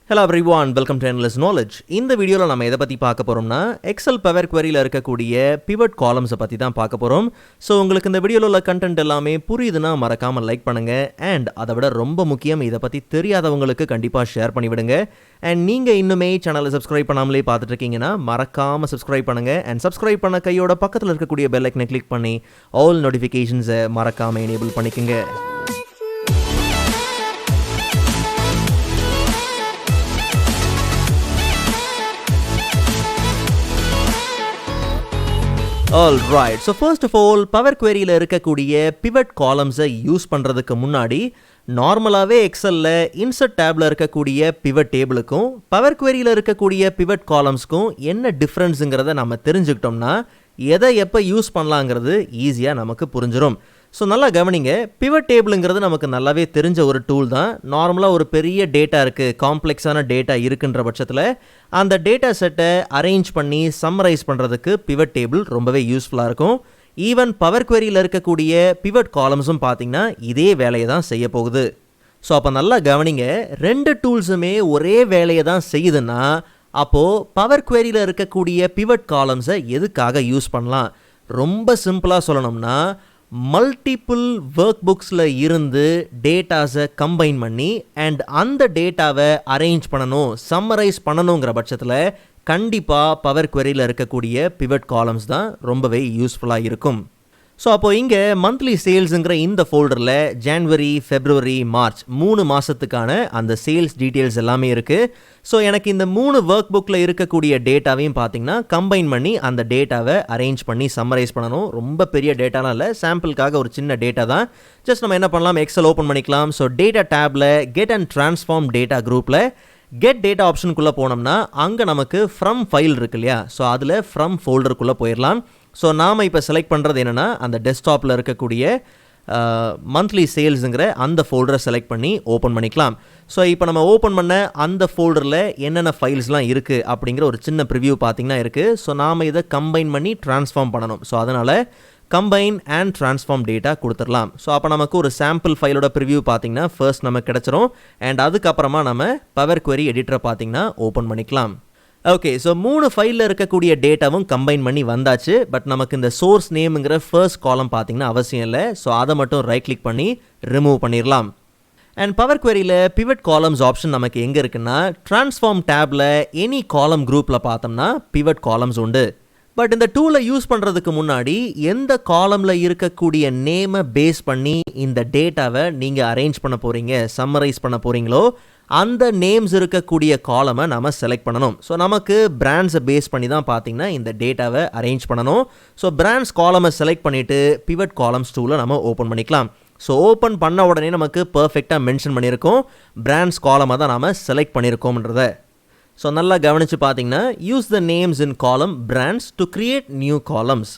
Hello everyone, welcome to Endless Knowledge. இந்த வீடியோவில் நம்ம எதை பற்றி பார்க்க போகிறோம்னா எக்ஸல் பவர் குவரியில் இருக்கக்கூடிய பிவட் காலம்ஸை பற்றி தான் பார்க்க போகிறோம். ஸோ உங்களுக்கு இந்த வீடியோவில் உள்ள கண்டென்ட் எல்லாமே புரியுதுன்னா மறக்காமல் லைக் பண்ணுங்கள். அண்ட் அதை விட ரொம்ப முக்கியம், இதை பற்றி தெரியாதவங்களுக்கு கண்டிப்பாக ஷேர் பண்ணிவிடுங்க. அண்ட் நீங்கள் இன்னுமே சேனலை சப்ஸ்கிரைப் பண்ணாமலே பார்த்துட்டு இருக்கீங்கன்னா மறக்காமல் சப்ஸ்கிரைப் பண்ணுங்கள். அண்ட் சப்ஸ்கிரைப் பண்ண கையோட பக்கத்தில் இருக்கக்கூடிய பெல் ஐக்கனை கிளிக் பண்ணி ஆல் நோட்டிஃபிகேஷன்ஸை மறக்காமல் எனேபிள் பண்ணிக்கோங்க. Alright, so first of all, Power Queryல இருக்கக்கூடிய pivot columns-ஐ யூஸ் பண்ணுறதுக்கு முன்னாடி நார்மலாகவே எக்ஸலில் இன்சர்ட் டேபில் இருக்கக்கூடிய pivot டேபிளுக்கும் பவர் குவரியில் இருக்கக்கூடிய pivot columns-க்கும் என்ன டிஃப்ரென்ஸுங்கிறத நம்ம தெரிஞ்சுக்கிட்டோம்னா எதை எப்போ யூஸ் பண்ணலாங்கிறது ஈஸியாக நமக்கு புரிஞ்சிடும். ஸோ நல்லா கவனிங்க, பிவட் டேபிளுங்கிறது நமக்கு நல்லாவே தெரிஞ்ச ஒரு டூல் தான். நார்மலாக ஒரு பெரிய டேட்டா இருக்குது, காம்ப்ளெக்ஸான டேட்டா இருக்குன்ற பட்சத்தில் அந்த டேட்டா செட்டை அரேஞ்ச் பண்ணி சம்மரைஸ் பண்ணுறதுக்கு பிவட் டேபிள் ரொம்பவே யூஸ்ஃபுல்லாக இருக்கும். ஈவன் பவர் குவரியில் இருக்கக்கூடிய பிவட் காலம்ஸும் பார்த்திங்கன்னா இதே வேலையை தான் செய்ய போகுது. ஸோ அப்போ நல்லா கவனிங்க, ரெண்டு டூல்ஸுமே ஒரே வேலையை தான் செய்யுதுன்னா அப்போது பவர் குவரியில் இருக்கக்கூடிய பிவட் காலம்ஸை எதுக்காக யூஸ் பண்ணலாம்? ரொம்ப சிம்பிளாக சொல்லணும்னா மல்டிபிள் ஒர்க் புக்ஸில் இருந்து டேட்டாஸை கம்பைன் பண்ணி அண்ட் அந்த டேட்டாவை அரேஞ்ச் பண்ணணும், சம்மரைஸ் பண்ணணுங்கிற பட்சத்தில் கண்டிப்பாக பவர் குவரியில் இருக்கக்கூடிய பிவட் காலம்ஸ் தான் ரொம்பவே யூஸ்ஃபுல்லாக இருக்கும். ஸோ அப்போது இங்கே மந்த்லி சேல்ஸுங்கிற இந்த ஃபோல்டரில் ஜான்வரி, ஃபெப்ரவரி, மார்ச் 3 மாதத்துக்கான அந்த சேல்ஸ் டீட்டெயில்ஸ் எல்லாமே இருக்குது. ஸோ எனக்கு இந்த 3 ஒர்க் புக்கில் இருக்கக்கூடிய டேட்டாவையும் பார்த்திங்கன்னா கம்பைன் பண்ணி அந்த டேட்டாவை அரேஞ்ச் பண்ணி சம்மரைஸ் பண்ணணும். ரொம்ப பெரிய டேட்டாலாம் இல்லை, சாம்பிளுக்காக ஒரு சின்ன டேட்டா தான். ஜஸ்ட் நம்ம என்ன பண்ணலாம், எக்ஸல் ஓப்பன் பண்ணிக்கலாம். ஸோ டேட்டா டேப்பில் கெட் அண்ட் ட்ரான்ஸ்ஃபார்ம் டேட்டா குரூப்பில் கெட் டேட்டா ஆப்ஷனுக்குள்ளே போனோம்னா அங்கே நமக்கு ஃப்ரம் ஃபைல் இருக்கு இல்லையா, ஸோ அதில் ஃப்ரம் ஃபோல்டருக்குள்ளே போயிடலாம். ஸோ நாம் இப்போ செலக்ட் பண்ணுறது என்னென்னா அந்த டெஸ்க்டாப்பில் இருக்கக்கூடிய மந்த்லி சேல்ஸுங்கிற அந்த ஃபோல்டரை செலக்ட் பண்ணி ஓப்பன் பண்ணிக்கலாம். ஸோ இப்போ நம்ம ஓப்பன் பண்ண அந்த ஃபோல்டரில் என்னென்ன ஃபைல்ஸ்லாம் இருக்குது அப்படிங்கிற ஒரு சின்ன ப்ரிவ்யூ பார்த்திங்கன்னா இருக்குது. ஸோ நாம் இதை கம்பைன் பண்ணி ட்ரான்ஸ்ஃபார்ம் பண்ணணும். ஸோ அதனால் கம்பைன் அண்ட் ட்ரான்ஸ்ஃபார்ம் டேட்டா கொடுத்துடலாம். ஸோ அப்போ நமக்கு ஒரு சாம்பிள் ஃபைலோட ப்ரிவ்யூ பார்த்திங்கன்னா ஃபர்ஸ்ட் நமக்கு கிடச்சிரும். அண்ட் அதுக்கப்புறமா நம்ம பவர் குவரி எடிட்டரை பார்த்திங்கன்னா ஓப்பன் பண்ணிக்கலாம். ஓகே, ஸோ 3 ஃபைலில் இருக்கக்கூடிய டேட்டாவும் கம்பைன் பண்ணி வந்தாச்சு. பட் நமக்கு இந்த சோர்ஸ் நேமுங்கிற ஃபர்ஸ்ட் காலம் பார்த்திங்கன்னா அவசியம் இல்லை. ஸோ அதை மட்டும் ரைட் கிளிக் பண்ணி ரிமூவ் பண்ணிடலாம். அண்ட் பவர் குவரியில் பிவட் காலம்ஸ் ஆப்ஷன் நமக்கு எங்கே இருக்குன்னா ட்ரான்ஸ்ஃபார்ம் டேப்பில் எனி காலம் குரூப்பில் பார்த்தோம்னா பிவட் காலம்ஸ் உண்டு. பட் இந்த டூலை யூஸ் பண்ணுறதுக்கு முன்னாடி எந்த காலமில் இருக்கக்கூடிய நேமை பேஸ் பண்ணி இந்த டேட்டாவை நீங்கள் அரேஞ்ச் பண்ண போகிறீங்க, சம்மரைஸ் பண்ண போகிறீங்களோ அந்த நேம்ஸ் இருக்கக்கூடிய காலமை நம்ம செலக்ட் பண்ணணும். ஸோ நமக்கு பிராண்ட்ஸை பேஸ் பண்ணி தான் பார்த்திங்கன்னா இந்த டேட்டாவை அரேஞ்ச் பண்ணணும். ஸோ பிராண்ட்ஸ் காலமை செலக்ட் பண்ணிவிட்டு பிவட் காலம்ஸ் டூலை நம்ம ஓப்பன் பண்ணிக்கலாம். ஸோ ஓப்பன் பண்ண உடனே நமக்கு பர்ஃபெக்டாக மென்ஷன் பண்ணியிருக்கோம் பிராண்ட்ஸ் காலமாக தான் நாம் செலக்ட் பண்ணியிருக்கோம்ன்றத. ஸோ நல்லா கவனித்து பார்த்தீங்கன்னா யூஸ் த நேம்ஸ் இன் காலம் brands to create new columns.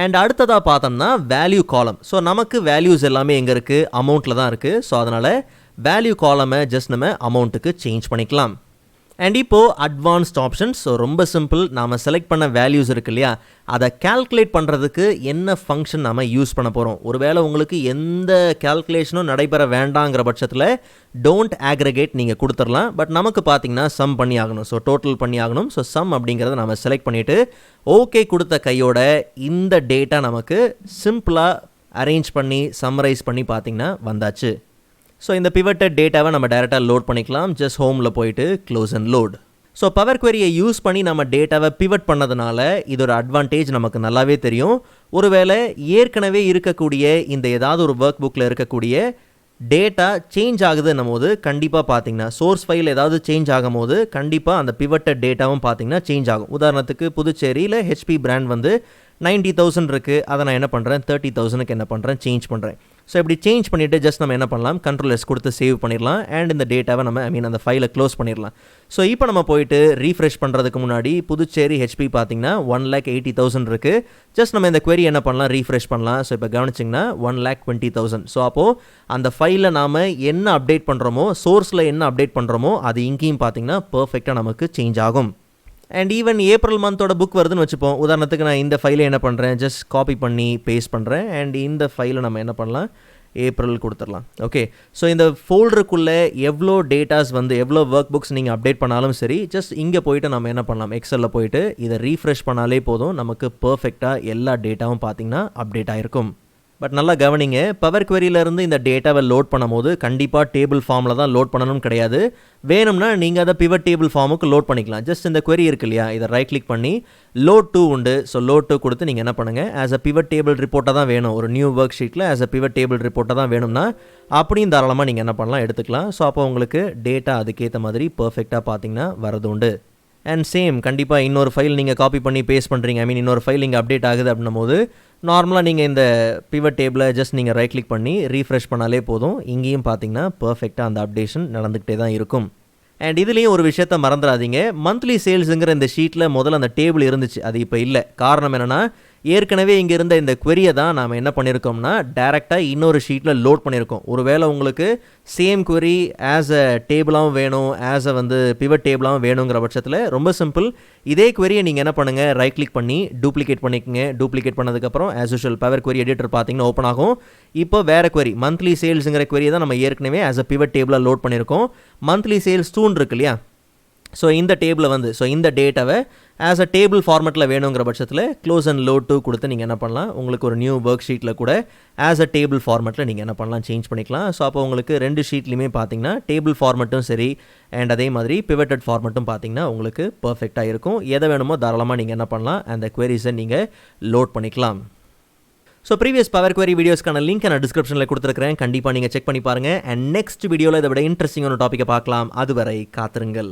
And அடுத்ததாக பார்த்தோம்னா வேல்யூ காலம். ஸோ நமக்கு வேல்யூஸ் எல்லாமே எங்கே இருக்குது, அமௌண்ட்டில் தான் இருக்குது. ஸோ அதனால் வேல்யூ காலமை ஜஸ்ட் நம்ம அமௌண்ட்டுக்கு சேஞ்ச் பண்ணிக்கலாம். அண்ட் இப்போது அட்வான்ஸ்ட் ஆப்ஷன்ஸ். ஸோ ரொம்ப சிம்பிள், நாம் செலக்ட் பண்ண வேல்யூஸ் இருக்கு இல்லையா, அதை கால்குலேட் பண்ணுறதுக்கு என்ன ஃபங்க்ஷன் நம்ம யூஸ் பண்ண போகிறோம். ஒருவேளை உங்களுக்கு எந்த கால்குலேஷனும் நடைபெற வேண்டாங்கிற பட்சத்தில் டோன்ட் ஆக்ரிகேட் நீங்கள் கொடுத்துடலாம். பட் நமக்கு பார்த்திங்கன்னா சம் பண்ணி ஆகணும், ஸோ டோட்டல் பண்ணி ஆகணும். ஸோ சம் அப்படிங்கிறத நம்ம செலக்ட் பண்ணிவிட்டு ஓகே கொடுத்த கையோட இந்த டேட்டா நமக்கு சிம்பிளாக அரேஞ்ச் பண்ணி சம்மரைஸ் பண்ணி பார்த்திங்கன்னா வந்தாச்சு. ஸோ இந்த பிவட்டட் டேட்டாவை நம்ம டைரெக்டாக லோட் பண்ணிக்கலாம். ஜஸ்ட் ஹோமில் போயிட்டு close and load. So power குவரியை யூஸ் பண்ணி நம்ம டேட்டாவை பிவட் பண்ணதுனால இதோட அட்வான்டேஜ் நமக்கு நல்லாவே தெரியும். ஒருவேளை ஏற்கனவே இருக்கக்கூடிய இந்த ஏதாவது ஒரு ஒர்க் புக்கில் இருக்கக்கூடிய டேட்டா சேஞ்ச் ஆகுதுன்னும் போது கண்டிப்பாக பார்த்திங்கன்னா சோர்ஸ் ஃபைல் ஏதாவது சேஞ்ச் ஆகும் போது கண்டிப்பாக அந்த பிவட்டட் டேட்டாவும் பார்த்திங்கன்னா சேஞ்ச் ஆகும். உதாரணத்துக்கு புதுச்சேரியில் ஹெச்பி பிராண்ட் வந்து 90,000 இருக்குது, அதை நான் என்ன பண்ணுறேன் 30,000க்கு என்ன பண்ணுறேன் சேஞ்ச் பண்ணுறேன். ஸோ இப்படி சேஞ்ச் பண்ணிவிட்டு ஜஸ்ட் நம்ம என்ன பண்ணலாம், Ctrl+S கொடுத்து சேவ் பண்ணிடலாம். அண்ட் இந்த டேட்டாவை நம்ம அந்த ஃபைலை க்ளோஸ் பண்ணிடலாம். ஸோ இப்போ நம்ம போயிட்டு ரீஃப்ரெஷ் பண்ணுறதுக்கு முன்னாடி புதுச்சேரி ஹெச்பி பார்த்திங்கன்னா 1,80,000 இருக்குது. ஜஸ்ட் நம்ம இந்த query என்ன பண்ணலாம், ரீஃப்ரெஷ் பண்ணலாம். ஸோ இப்போ கவனிச்சிங்கன்னா 1,20,000. ஸோ அப்போது அந்த ஃபைலில் நாம் என்ன அப்டேட் பண்ணுறோமோ, சோர்ஸில் என்ன அப்டேட் பண்ணுறோமோ அது இங்கேயும் பார்த்திங்கன்னா பர்ஃபெக்டாக நமக்கு சேஞ்ச் ஆகும். அண்ட் ஈவன் ஏப்ரல் மந்தோட புக் வருதுன்னு வச்சுப்போம். உதாரணத்துக்கு நான் இந்த ஃபைலை என்ன பண்ணுறேன், ஜஸ்ட் காப்பி பண்ணி பேஸ்ட் பண்ணுறேன். அண்ட் இந்த ஃபைலை நம்ம என்ன பண்ணலாம், ஏப்ரல் கொடுத்துடலாம். ஓகே, ஸோ இந்த ஃபோல்டருக்குள்ளே எவ்வளோ டேட்டாஸ் வந்து எவ்வளோ ஒர்க் புக்ஸ் நீங்கள் அப்டேட் பண்ணாலும் சரி, ஜஸ்ட் இங்கே போயிட்டு நம்ம என்ன பண்ணலாம், எக்ஸலில் போயிட்டு இதை ரீஃப்ரெஷ் பண்ணாலே போதும், நமக்கு பர்ஃபெக்டாக எல்லா டேட்டாவும் பார்த்திங்கன்னா அப்டேட் ஆகிருக்கும். பட் நல்லா கவனிங்க, பவர் குவெரியிலேருந்து இந்த டேட்டாவை லோட் பண்ணும்போது கண்டிப்பாக டேபிள் ஃபார்மில் தான் லோட் பண்ணணும் கிடையாது. வேணும்னா நீங்கள் அதை பிவட் டேபிள் ஃபார்முக்கு லோட் பண்ணிக்கலாம். ஜஸ்ட் இந்த query இருக்கு இல்லையா, இதை ரைட் கிளிக் பண்ணி லோட் டூ உண்டு. ஸோ லோட் டூ கொடுத்து நீங்கள் என்ன பண்ணுங்கள், ஆஸ் அ பிவட் டேபிள் ரிப்போர்ட்டாக தான் வேணும், ஒரு நியூ ஒர்க் ஷீட்டில் ஆஸ் அ பிவட் டேபிள் ரிப்போர்ட்டாக தான் வேணும்னா அப்படியும் தாராளமாக நீங்கள் என்ன பண்ணலாம், எடுத்துக்கலாம். ஸோ அப்போ உங்களுக்கு டேட்டா அதுக்கேற்ற மாதிரி பர்ஃபெக்டாக பார்த்தீங்கன்னா வரது உண்டு. அண்ட் சேம் கண்டிப்பாக இன்னொரு ஃபைல் நீங்கள் காப்பி பண்ணி பேஸ்ட் பண்ணுறீங்க, இன்னொரு ஃபைல் இங்கே அப்டேட் ஆகுது அப்படின்னும் போது நார்மலாக நீங்கள் இந்த பிவட் டேபிளை ஜஸ்ட் நீங்கள் ரைட் கிளிக் பண்ணி ரீஃப்ரெஷ் பண்ணாலே போதும், இங்கேயும் பார்த்தீங்கன்னா பர்ஃபெக்டாக அந்த அப்டேஷன் நடந்துக்கிட்டே தான் இருக்கும். அண்ட் இதுலேயும் ஒரு விஷயத்த மறந்துடாதீங்க, மந்த்லி சேல்ஸுங்கிற இந்த ஷீட்டில் முதல்ல அந்த டேபிள் இருந்துச்சு, அது இப்போ இல்லை. காரணம் என்னென்னா, ஏற்கனவே இங்கே இருந்த இந்த query-யை தான் நாம் என்ன பண்ணியிருக்கோம்னா டேரெக்டாக இன்னொரு ஷீட்டில் லோட் பண்ணியிருக்கோம். ஒருவேளை உங்களுக்கு சேம் query ஆஸ் அ டேபிளாகவும் வேணும், ஆஸ் அ வந்து பிவட் டேபிளாகவும் வேணுங்கிற பட்சத்தில் ரொம்ப சிம்பிள், இதே query-யை நீங்கள் என்ன பண்ணுங்கள், ரைட் கிளிக் பண்ணி டூப்ளிகேட் பண்ணிக்கோங்க. டூப்ளிகேட் பண்ணதுக்கப்புறம் as usual power query editor பார்த்தீங்கன்னா ஓப்பன் ஆகும். இப்போ வேறு query, மந்த்லி சேல்ஸுங்கிற query தான் நம்ம ஏற்கனவே ஆஸ் அ பிவட் டேபிளாக லோட் பண்ணியிருக்கோம். மந்த்லி சேல்ஸ் டூன் இருக்கு இல்லையா, ஸோ இந்த டேபிளை வந்து இந்த டேட்டாவை ஆஸ் அ டேபிள் ஃபார்மெட்டில் வேணுங்கிற பட்சத்தில் க்ளோஸ் அண்ட் லோட் டூ கொடுத்து நீங்கள் என்ன பண்ணலாம், உங்களுக்கு ஒரு நியூ ஒர்க் ஷீட்டில் கூட ஆஸ் அ டேபிள் ஃபார்மெட்டில் நீங்கள் என்ன பண்ணலாம், சேஞ்ச் பண்ணிக்கலாம். ஸோ அப்போ உங்களுக்கு ரெண்டு ஷீட்லையுமே பார்த்தீங்கன்னா டேபிள் ஃபார்மெட்டும் சரி அண்ட் அதே மாதிரி பிவட்டட் ஃபார்மெட்டும் பார்த்தீங்கன்னா உங்களுக்கு பர்ஃபெக்டாக இருக்கும். எதை வேணுமோ தாராளமாக நீங்கள் என்ன பண்ணலாம், அந்த queries-ஐ நீங்கள் லோட் பண்ணிக்கலாம். ஸோ ப்ரீவியஸ் பவர் query வீடியோஸ்க்கான லிங்க் நான் டிஸ்கிரிப்ஷனில் கொடுத்துருக்கிறேன், கண்டிப்பாக நீங்கள் செக் பண்ணி பாருங்கள். அண்ட் நெக்ஸ்ட் வீடியோவில் இதை விட இன்ட்ரெஸ்டிங்கான டாப்பிக்கை பார்க்கலாம். அதுவரை காத்திருங்கள்.